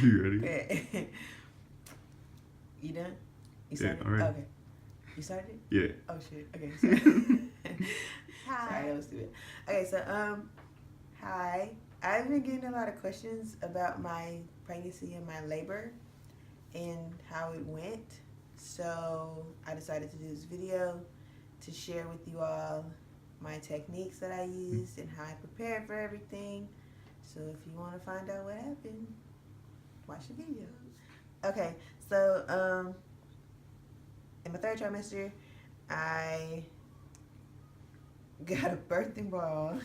You ready? Okay. You done? You Yeah, started? all right. Okay. You started? Yeah. Oh shit. Okay. Sorry. Sorry, that was stupid. Okay, so hi. I've been getting a lot of questions about my pregnancy and my labor and how it went. So I decided to do this video to share with you all my techniques that I used and how I prepared for everything. So if you want to find out what happened, watch the video. Okay, so in my third trimester, I got a birthing ball.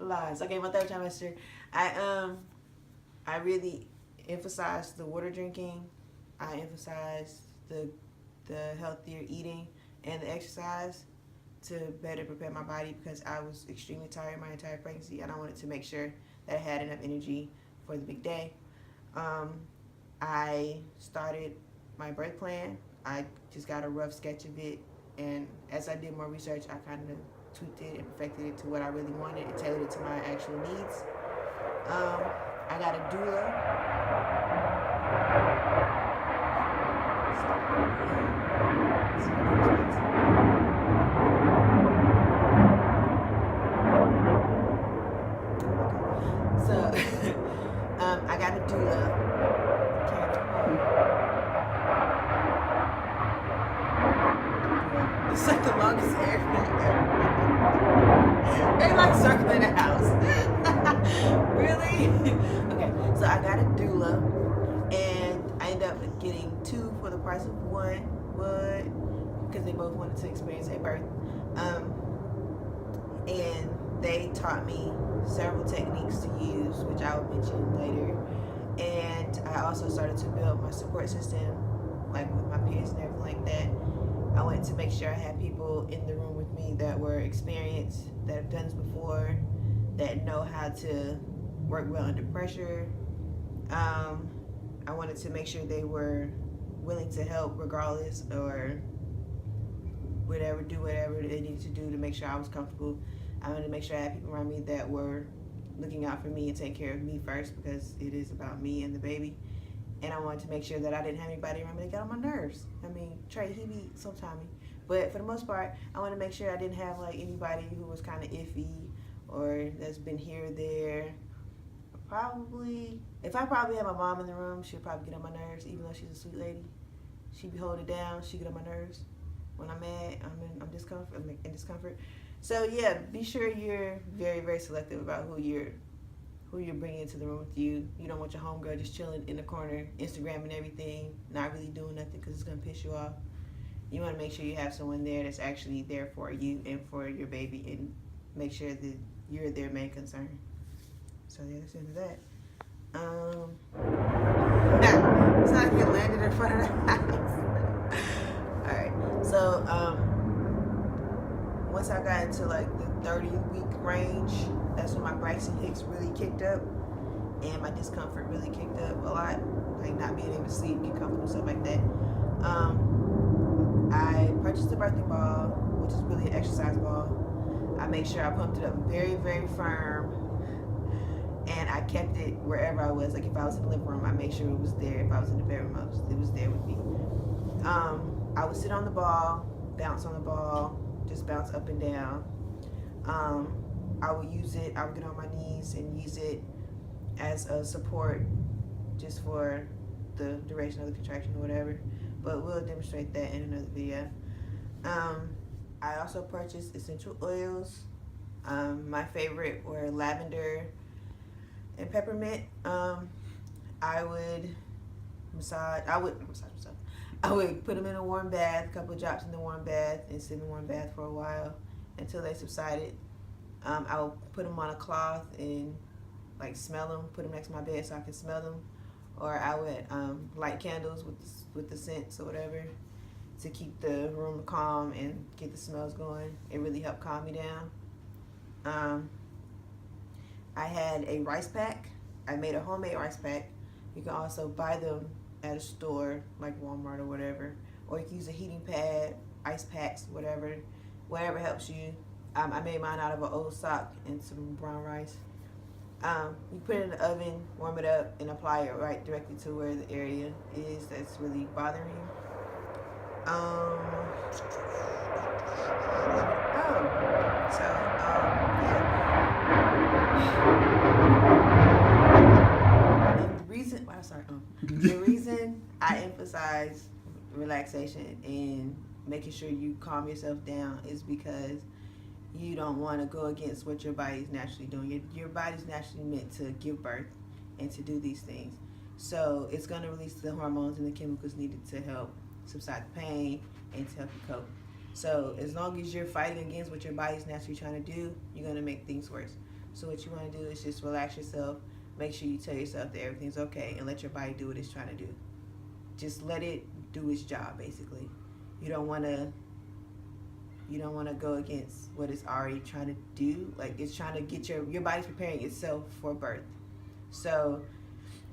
Lies. Okay, my third trimester, I really emphasized the water drinking. I emphasized the healthier eating and the exercise to better prepare my body because I was extremely tired my entire pregnancy and I wanted to make sure that I had enough energy for the big day. I started my birth plan. I just got a rough sketch of it, and as I did more research, I kind of tweaked it and perfected it to what I really wanted and tailored it to my actual needs. I got a doula. So, I got a doula. It's like the longest airplane ever. They like circling the house. Really? Okay, so I got a doula, and I ended up getting two for the price of one. Because they both wanted to experience a birth. And they taught me several techniques to use, which I will mention later. And I also started to build my support system, like with my peers and everything like that. I wanted to make sure I had people in the room with me that were experienced, that have done this before, that know how to work well under pressure. I wanted to make sure they were willing to help regardless, or do whatever they needed to do to make sure I was comfortable. I wanted to make sure I had people around me that were looking out for me and take care of me first, because it is about me and the baby. And I wanted to make sure that I didn't have anybody around me that got on my nerves. I mean, Trey, he be sometime, but for the most part, I wanted to make sure I didn't have like anybody who was kind of iffy or that's been here or there. If I probably had my mom in the room, she'd probably get on my nerves, even though she's a sweet lady. She'd be holding it down. She'd get on my nerves. When I'm mad, I'm in discomfort. So yeah, be sure you're very, very selective about who you're bringing into the room with you. You don't want your homegirl just chilling in the corner, Instagramming everything, not really doing nothing because it's gonna piss you off. You want to make sure you have someone there that's actually there for you and for your baby, and make sure that you're their main concern. So yeah, that's the end of that. It's not like it landed in front of the house. All right. So once I got into like the 30-week range, that's when my Braxton Hicks really kicked up, and my discomfort really kicked up a lot, like not being able to sleep, get comfortable, stuff like that. I purchased a birthing ball, which is really an exercise ball. I made sure I pumped it up very, very firm, and I kept it wherever I was. Like if I was in the living room, I made sure it was there. If I was in the bedroom, it was there with me. I would sit on the ball, bounce on the ball, just bounce up and down. I would use it, I would get on my knees and use it as a support just for the duration of the contraction or whatever. But we'll demonstrate that in another video. I also purchased essential oils. My favorite were lavender and peppermint. I would put them in a warm bath, a couple of drops in the warm bath, and sit in the warm bath for a while until they subsided. I would put them on a cloth and like smell them, put them next to my bed so I could smell them. Or I would light candles with the scents or whatever to keep the room calm and get the smells going. It really helped calm me down. I had a rice pack. I made a homemade rice pack. You can also buy them at a store like Walmart or whatever, or you can use a heating pad, ice packs, whatever helps you. I made mine out of an old sock and some brown rice. You put it in the oven, warm it up, and apply it right directly to where the area is that's really bothering you. Um, And the reason I emphasize relaxation and making sure you calm yourself down is because you don't want to go against what your body's naturally doing. Your body's naturally meant to give birth and to do these things. So it's going to release the hormones and the chemicals needed to help subside the pain and to help you cope. So as long as you're fighting against what your body's naturally trying to do, you're going to make things worse. So what you want to do is just relax yourself. Make sure you tell yourself that everything's okay and let your body do what it's trying to do. Just let it do its job, basically. You don't want to go against what it's already trying to do. Like, it's trying to get your body's preparing itself for birth. So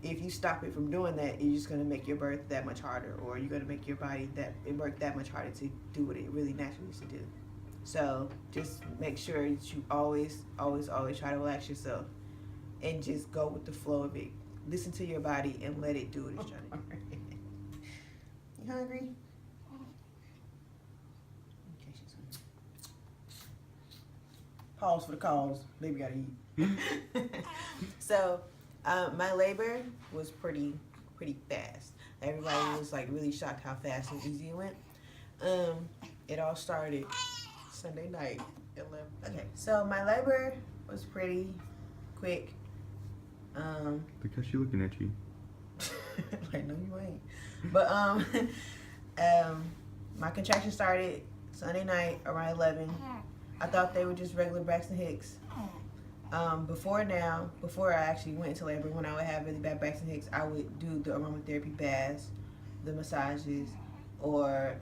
if you stop it from doing that, you're just going to make your birth that much harder, or you're going to make your body work that much harder to do what it really naturally needs to do. So just make sure that you always try to relax yourself and just go with the flow of it. Listen to your body and let it do what it's trying to do. You hungry? Okay, she's hungry. Pause for the cause. Baby gotta eat. So, my labor was pretty fast. Everybody was like really shocked how fast and easy it went. It all started Sunday night at 11. Okay, so my labor was pretty quick. Because she looking at you. Like, no, you ain't. But my contraction started Sunday night around 11. I thought they were just regular Braxton Hicks. Before I actually went into labor, when I would have really bad Braxton Hicks, I would do the aromatherapy baths, the massages, or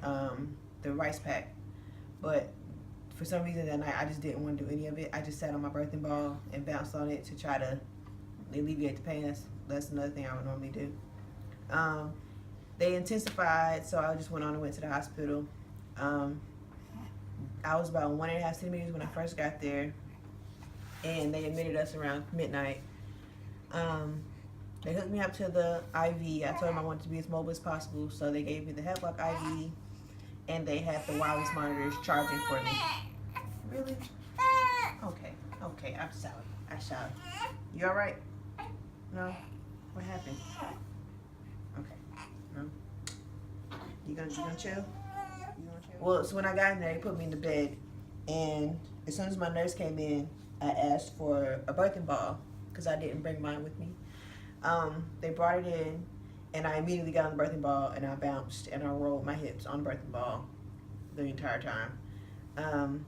the rice pack. But for some reason that night, I just didn't want to do any of it. I just sat on my birthing ball and bounced on it to try to alleviate the pain. That's another thing I would normally do. They intensified, so I just went on and went to the hospital. I was about 1.5 centimeters when I first got there, and they admitted us around midnight. They hooked me up to the IV. I told them I wanted to be as mobile as possible, so they gave me the Headlock IV, and they had the wireless monitors charging for me. Really? Okay, I'm sorry. I shouted. You all right? No? What happened? Okay. No? You gonna chill? Well, so when I got in there, they put me in the bed, and as soon as my nurse came in, I asked for a birthing ball because I didn't bring mine with me. They brought it in, and I immediately got on the birthing ball, and I bounced and I rolled my hips on the birthing ball the entire time.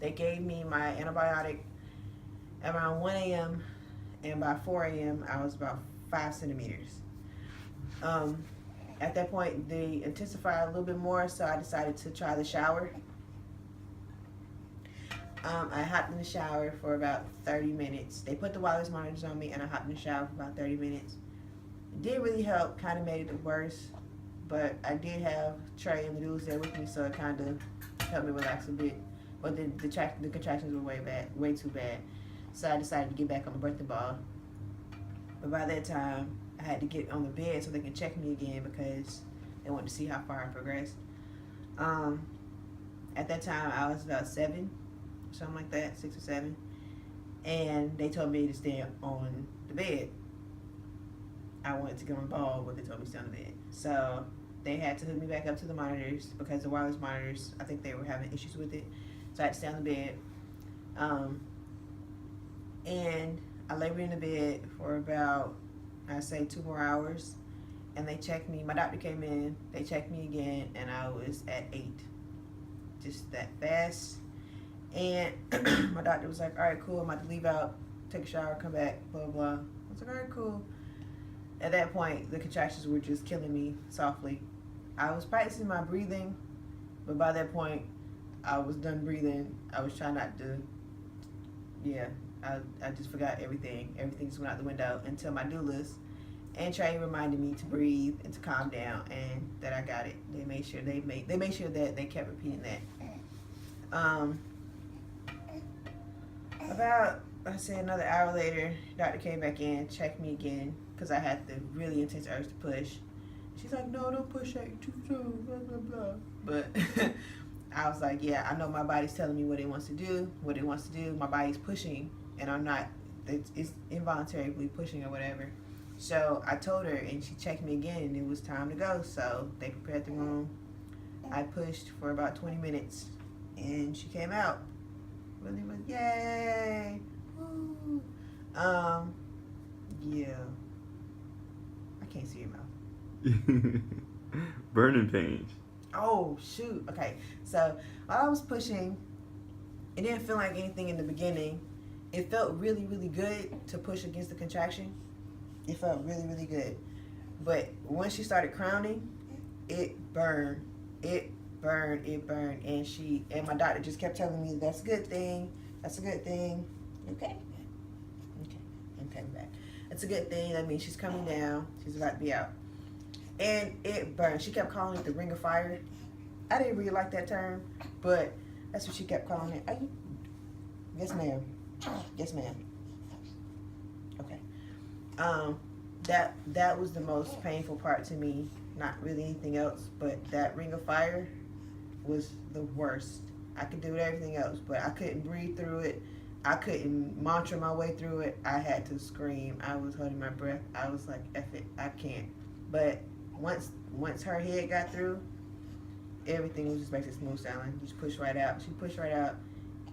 They gave me my antibiotic around 1 a.m. and by 4 a.m. I was about 5 centimeters. At that point, they intensified a little bit more, so I decided to try the shower. I hopped in the shower for about 30 minutes. They put the wireless monitors on me, and I hopped in the shower for about 30 minutes. It did really help, kind of made it worse, but I did have Trey and the dudes there with me, so it kind of helped me relax a bit. But the contractions were way too bad. So I decided to get back on the birthing ball. But by that time, I had to get on the bed so they can check me again because they wanted to see how far I progressed. At that time, I was about 7, something like that, 6 or 7. And they told me to stay on the bed. I wanted to get on the ball, but they told me to stay on the bed. So they had to hook me back up to the monitors because the wireless monitors, I think they were having issues with it. So I had to stay on the bed. And I labored in the bed for about, I'd say 2 more hours. And they checked me. My doctor came in. They checked me again, and I was at 8. Just that fast. And my doctor was like, all right, cool. I'm about to leave out, take a shower, come back, blah, blah. I was like, all right, cool. At that point, the contractions were just killing me softly. I was practicing my breathing, but by that point, I was done breathing. I was trying not to, I just forgot everything. Everything just went out the window until my doulars and Trey reminded me to breathe and to calm down and that I got it. They made sure that they kept repeating that. About I say another hour later, doctor came back in, checked me again, because I had the really intense urge to push. She's like, no, don't push it too soon, blah, blah, blah. But I was like, yeah, I know my body's telling me what it wants to do, My body's pushing, and I'm not, it's involuntarily pushing or whatever. So I told her, and she checked me again, and it was time to go. So they prepared the room. I pushed for about 20 minutes, and she came out. Really was, yay! Woo. Yeah. I can't see your mouth. Burning pains. Oh, shoot. Okay. So while I was pushing, it didn't feel like anything in the beginning. It felt really, really good to push against the contraction. It felt really, really good. But once she started crowning, it burned. It burned. And my doctor just kept telling me, that's a good thing. That's a good thing. Okay. I'm coming back. It's a good thing. That means she's coming down. She's about to be out. And it burned. She kept calling it the ring of fire. I didn't really like that term, but that's what she kept calling it. Are you? Yes, ma'am. Yes, ma'am. Okay. That was the most painful part to me. Not really anything else, but that ring of fire was the worst. I could do everything else, but I couldn't breathe through it. I couldn't mantra my way through it. I had to scream. I was holding my breath. I was like, F it, I can't. But once her head got through, everything was just back to smooth sailing. Just pushed right out. She pushed right out,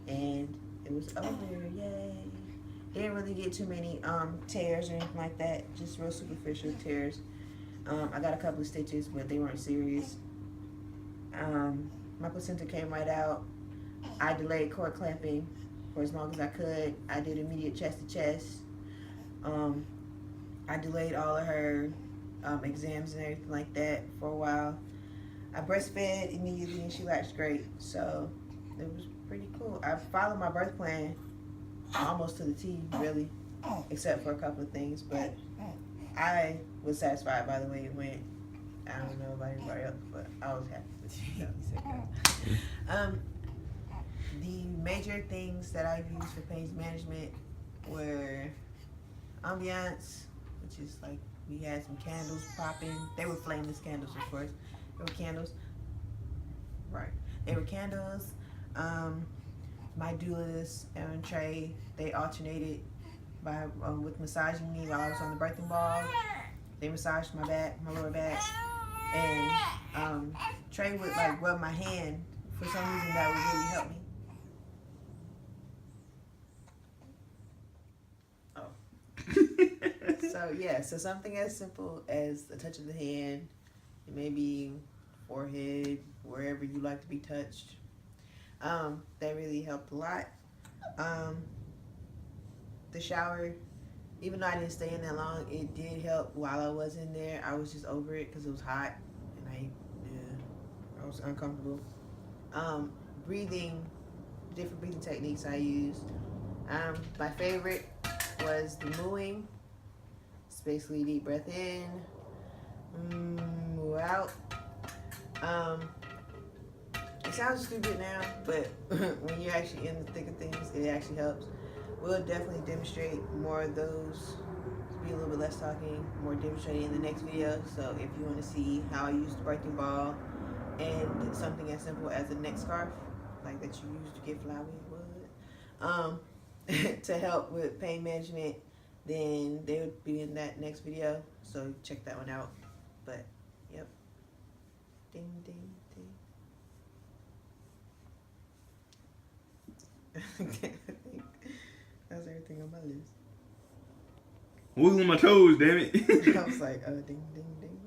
and it was over. Yay! Didn't really get too many tears or anything like that. Just real superficial tears. I got a couple of stitches, but they weren't serious. My placenta came right out. I delayed cord clamping for as long as I could. I did immediate chest to chest. I delayed all of her exams and everything like that for a while. I breastfed immediately and she latched great, so it was pretty cool. I followed my birth plan almost to the T, really, except for a couple of things, but I was satisfied by the way it went. I don't know about anybody else, but I was happy with you. The major things that I used for pain management were ambiance, which is like we had some candles popping. They were flameless candles, of course. They were candles. Right. They were candles. My doulas and Trey, they alternated by with massaging me while I was on the birthing ball. They massaged my back, my lower back, and Trey would like rub my hand. For some reason, that would really help me. So something as simple as a touch of the hand, maybe forehead, wherever you like to be touched. That really helped a lot. The shower, even though I didn't stay in that long, it did help while I was in there. I was just over it because it was hot and I was uncomfortable. Different breathing techniques I used. My favorite was the mooing. It's basically deep breath in, move out. It sounds stupid now, but when you're actually in the thick of things, it actually helps. We'll definitely demonstrate more of those. Be a little bit less talking, more demonstrating in the next video. So if you want to see how I use the birthing ball and something as simple as a neck scarf, like that you use to get flowery wood, to help with pain management, then they would be in that next video. So check that one out. But yep. Ding ding ding. I think that's everything on my list. Wiggling my toes, damn it. I was like, ding ding ding.